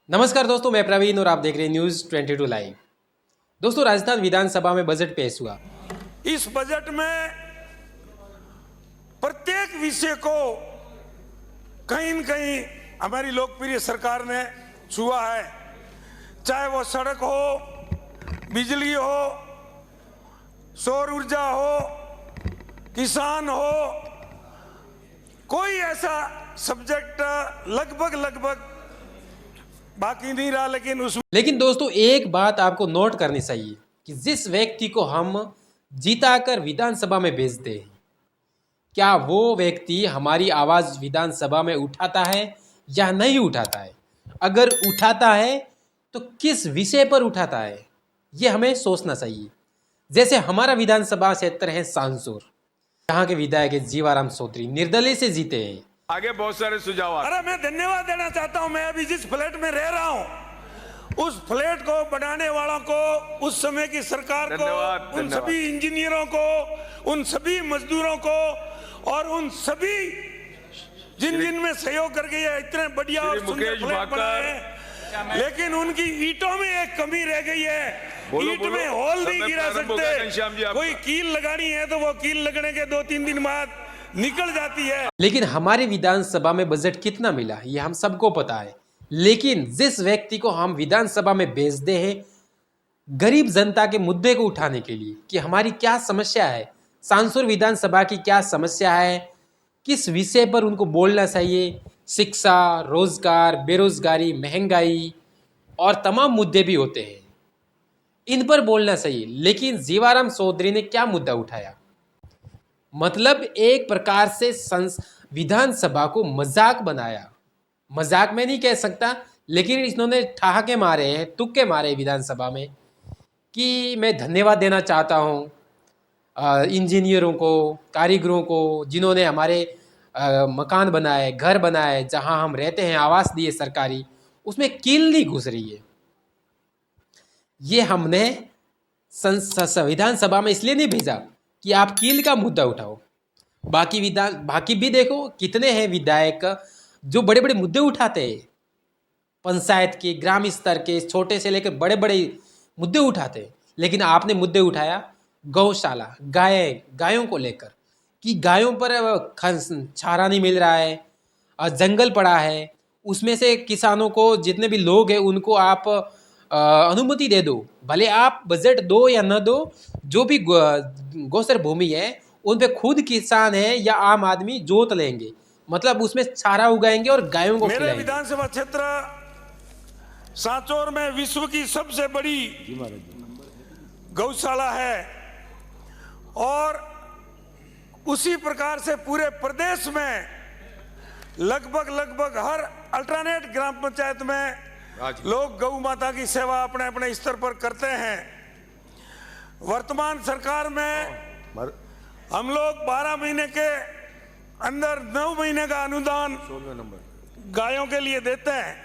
नमस्कार दोस्तों, मैं प्रवीण और आप देख रहे हैं न्यूज़ 22 लाइव। दोस्तों, राजस्थान विधानसभा में बजट पेश हुआ। इस बजट में प्रत्येक विषय को कहीं न कहीं हमारी लोकप्रिय सरकार ने छुआ है, चाहे वो सड़क हो, बिजली हो, सौर ऊर्जा हो, किसान हो, कोई ऐसा सब्जेक्ट लगभग बाकी नहीं रहा। लेकिन दोस्तों, एक बात आपको नोट करनी चाहिए कि जिस व्यक्ति को हम जीताकर विधानसभा में भेजते हैं, क्या वो व्यक्ति हमारी आवाज़ विधानसभा में उठाता है या नहीं उठाता है। अगर उठाता है तो किस विषय पर उठाता है, ये हमें सोचना चाहिए। जैसे हमारा विधानसभा क्षेत्र है सांसूर, यहाँ के विधायक है जीवाराम चौधरी, निर्दलीय से जीते हैं। आगे बहुत सारे सुझाव। अरे मैं धन्यवाद देना चाहता हूं। मैं अभी जिस फ्लैट में रह रहा हूं, उस फ्लैट को बनाने वालों को, उस समय की सरकार को, उन सभी इंजीनियरों को, उन सभी मजदूरों को और उन सभी जिन में सहयोग करके ये इतने बढ़िया और सुंदर फ्लैट बनाए हैं। लेकिन उनकी ईंटों में एक कमी रह गई है। ईंट में होल नहीं गिरा सकते। कोई कील लगानी है तो वो कील लगने के 2-3 दिन बाद निकल जाती है। लेकिन हमारी विधानसभा में बजट कितना मिला ये हम सबको पता है। लेकिन जिस व्यक्ति को हम विधानसभा में भेजते हैं गरीब जनता के मुद्दे को उठाने के लिए कि हमारी क्या समस्या है, सांसूर विधानसभा की क्या समस्या है, किस विषय पर उनको बोलना चाहिए, शिक्षा, रोजगार, बेरोजगारी, महंगाई और तमाम मुद्दे भी होते हैं, इन पर बोलना चाहिए। लेकिन जीवाराम चौधरी ने क्या मुद्दा उठाया, मतलब एक प्रकार से विधानसभा को मजाक बनाया। मजाक में नहीं कह सकता, लेकिन इन्होंने ठहाके मारे हैं, तुक्के मारे विधानसभा में कि मैं धन्यवाद देना चाहता हूँ इंजीनियरों को, कारीगरों को, जिन्होंने हमारे मकान बनाए, घर बनाए, जहाँ हम रहते हैं, आवास दिए सरकारी, उसमें कील नहीं घुस रही है। ये हमने विधानसभा में इसलिए नहीं भेजा कि आप कील का मुद्दा उठाओ। बाकी भी देखो कितने हैं विधायक जो बड़े बड़े मुद्दे उठाते हैं, पंचायत के, ग्राम स्तर के, छोटे से लेकर बड़े बड़े मुद्दे उठाते हैं। लेकिन आपने मुद्दे उठाया गौशाला, गायों को लेकर कि गायों पर चारा नहीं मिल रहा है, जंगल पड़ा है, उसमें से किसानों को, जितने भी लोग हैं उनको आप अनुमति दे दो। भले आप बजट दो या न दो, जो भी गोचर भूमि है उन पे खुद किसान है या आम आदमी जोत लेंगे, मतलब उसमें चारा उगाएंगे और गायों को मेरे विधानसभा क्षेत्र सांचौर में विश्व की सबसे बड़ी गौशाला है और उसी प्रकार से पूरे प्रदेश में लगभग हर अल्टरनेट ग्राम पंचायत में लोग गौ माता की सेवा अपने अपने स्तर पर करते हैं। वर्तमान सरकार में हम लोग 12 महीने के अंदर 9 महीने का अनुदान गायों के लिए देते हैं।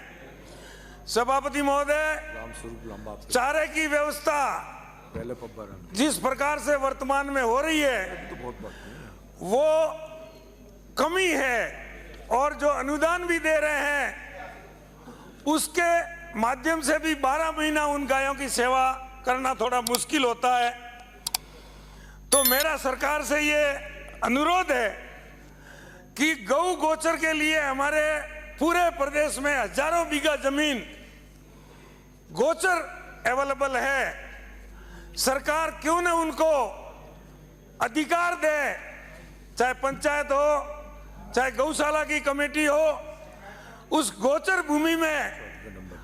सभापति महोदय, चारे की व्यवस्था जिस प्रकार से वर्तमान में हो रही है वो कमी है, और जो अनुदान भी दे रहे हैं उसके माध्यम से भी 12 महीना उन गायों की सेवा करना थोड़ा मुश्किल होता है। तो मेरा सरकार से ये अनुरोध है कि गौ गोचर के लिए हमारे पूरे प्रदेश में हजारों बीघा जमीन गोचर अवेलेबल है। सरकार क्यों न उनको अधिकार दे, चाहे पंचायत हो, चाहे गौशाला की कमेटी हो, उस गोचर भूमि में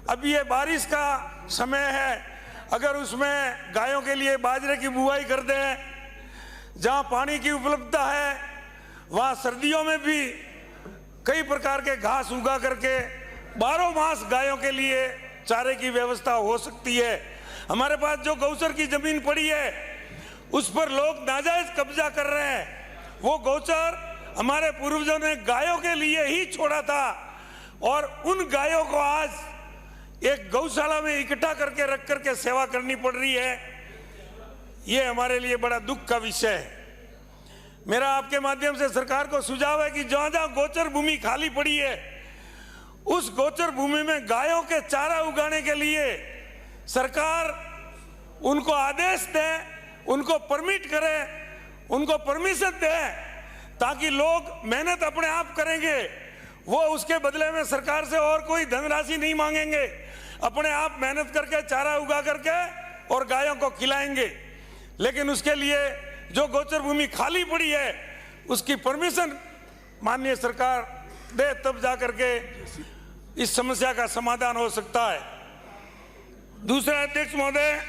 अब ये बारिश का समय है, अगर उसमें गायों के लिए बाजरे की बुआई कर दें, जहाँ पानी की उपलब्धता है वहाँ सर्दियों में भी कई प्रकार के घास उगा करके 12 मास गायों के लिए चारे की व्यवस्था हो सकती है। हमारे पास जो गौचर की जमीन पड़ी है उस पर लोग नाजायज कब्जा कर रहे हैं। वो गौचर हमारे पूर्वजों ने गायों के लिए ही छोड़ा था और उन गायों को आज एक गौशाला में इकट्ठा करके रख करके सेवा करनी पड़ रही है। ये हमारे लिए बड़ा दुख का विषय है। मेरा आपके माध्यम से सरकार को सुझाव है कि जहां जहां गोचर भूमि खाली पड़ी है उस गोचर भूमि में गायों के चारा उगाने के लिए सरकार उनको आदेश दे, उनको परमिट करे, उनको परमिशन दे, ताकि लोग मेहनत अपने आप करेंगे। वो उसके बदले में सरकार से और कोई धनराशि नहीं मांगेंगे, अपने आप मेहनत करके चारा उगा करके और गायों को खिलाएंगे। लेकिन उसके लिए जो गोचर भूमि खाली पड़ी है उसकी परमिशन माननीय सरकार दे, तब जा करके इस समस्या का समाधान हो सकता है। दूसरा अध्यक्ष महोदय,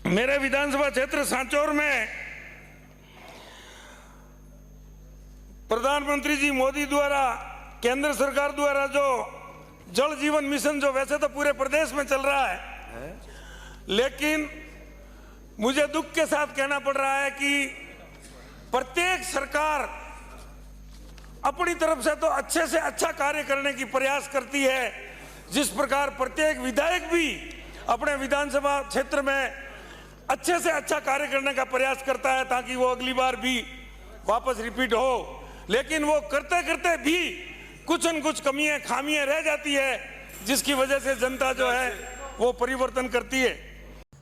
मेरे विधानसभा क्षेत्र सांचौर में प्रधानमंत्री जी मोदी द्वारा, केंद्र सरकार द्वारा जो जल जीवन मिशन, जो वैसे तो पूरे प्रदेश में चल रहा है, लेकिन मुझे दुख के साथ कहना पड़ रहा है कि प्रत्येक सरकार अपनी तरफ से तो अच्छे से अच्छा कार्य करने की प्रयास करती है, जिस प्रकार प्रत्येक विधायक भी अपने विधानसभा क्षेत्र में अच्छे से अच्छा कार्य करने का प्रयास करता है ताकि वो अगली बार भी वापस रिपीट हो। लेकिन वो करते करते भी कुछ न कुछ कमियां खामियां रह जाती है, जिसकी वजह से जनता जो है वो परिवर्तन करती है।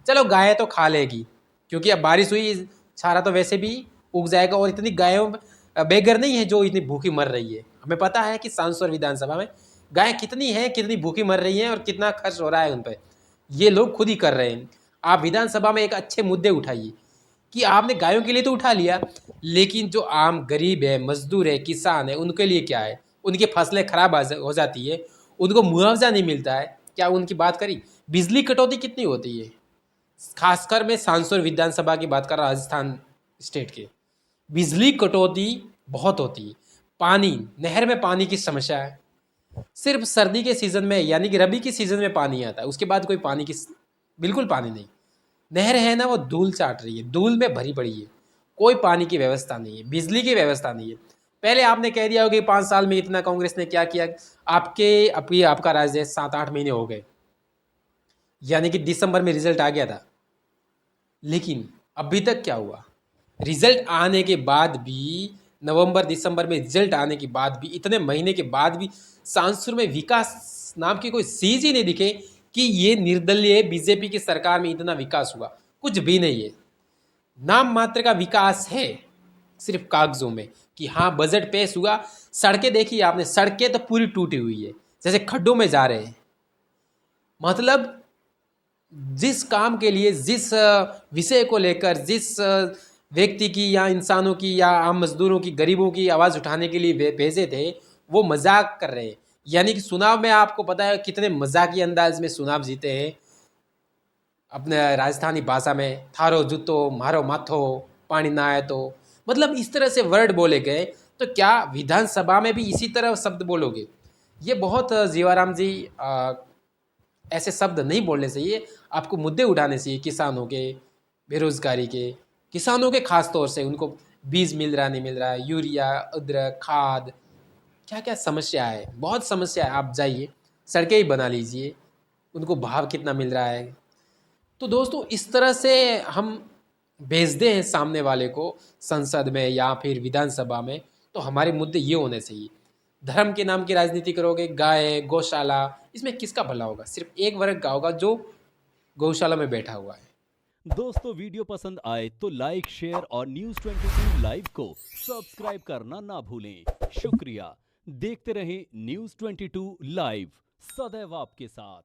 चलो गाय तो खा लेगी, क्योंकि अब बारिश हुई, चारा तो वैसे भी उग जाएगा, और इतनी गायों बेघर नहीं है जो इतनी भूखी मर रही है। हमें पता है कि सांसौर विधानसभा में गाय कितनी है, कितनी भूखी मर रही है और कितना खर्च हो रहा है उन पर, ये लोग खुद ही कर रहे हैं। आप विधानसभा में एक अच्छे मुद्दे उठाइए कि आपने गायों के लिए तो उठा लिया, लेकिन जो आम गरीब है, मजदूर है, किसान है, उनके लिए क्या है? उनकी फसलें खराब हो जाती है, उनको मुआवजा नहीं मिलता है, क्या उनकी बात करी? बिजली कटौती कितनी होती है, खासकर मैं सांसौर विधानसभा की बात कर रहा, राजस्थान स्टेट के, बिजली कटौती बहुत होती है। पानी, नहर में पानी की समस्या है, सिर्फ सर्दी के सीज़न में यानी कि रबी के सीज़न में पानी आता है, उसके बाद कोई पानी की बिल्कुल पानी नहीं। नहर है ना, वो धूल चाट रही है, धूल में भरी पड़ी है, कोई पानी की व्यवस्था नहीं है, बिजली की व्यवस्था नहीं है। पहले आपने कह दिया होगा कि 5 साल में इतना कांग्रेस ने क्या किया। आपका राज्य है 7-8 महीने हो गए, यानी कि दिसंबर में रिजल्ट आ गया था, लेकिन अभी तक क्या हुआ? रिजल्ट आने के बाद भी, नवंबर दिसंबर में रिजल्ट आने के बाद भी, इतने महीने के बाद भी सांसौर में विकास नाम की कोई चीज ही नहीं दिखे कि ये निर्दलीय बीजेपी की सरकार में इतना विकास हुआ। कुछ भी नहीं है, नाम मात्र का विकास है, सिर्फ कागजों में कि हाँ बजट पेश हुआ। सड़कें देखी आपने, सड़कें तो पूरी टूटी हुई है, जैसे खड्डों में जा रहे हैं। मतलब जिस काम के लिए, जिस विषय को लेकर, जिस व्यक्ति की या इंसानों की या आम मजदूरों की, गरीबों की आवाज़ उठाने के लिए भेजे थे, वो मजाक कर रहे हैं। यानी कि चुनाव में आपको पता है कितने मजाकी अंदाज में चुनाव जीते हैं, अपने राजस्थानी भाषा में थारो जूतो मारो माथो पानी ना आए तो, मतलब इस तरह से वर्ड बोले गए। तो क्या विधानसभा में भी इसी तरह शब्द बोलोगे? ये बहुत जीवाराम जी ऐसे शब्द नहीं बोलने चाहिए, आपको मुद्दे उठाने चाहिए किसानों के, बेरोजगारी के, किसानों के खास तौर से। उनको बीज मिल रहा नहीं मिल रहा है, यूरिया, अदरक, खाद, क्या क्या समस्या है, बहुत समस्या है। आप जाइए सड़कें ही बना लीजिए, उनको भाव कितना मिल रहा है। तो दोस्तों इस तरह से हम भेजते हैं सामने वाले को संसद में या फिर विधानसभा में, तो हमारे मुद्दे ये होने चाहिए। धर्म के नाम की राजनीति करोगे, गाय, गौशाला, इसमें किसका भला होगा? सिर्फ एक वर्ग का होगा जो गौशाला में बैठा हुआ है। दोस्तों वीडियो पसंद आए तो लाइक, शेयर और News 22 लाइव को सब्सक्राइब करना ना भूलें। शुक्रिया। देखते रहें News 22 लाइव, सदैव आपके साथ।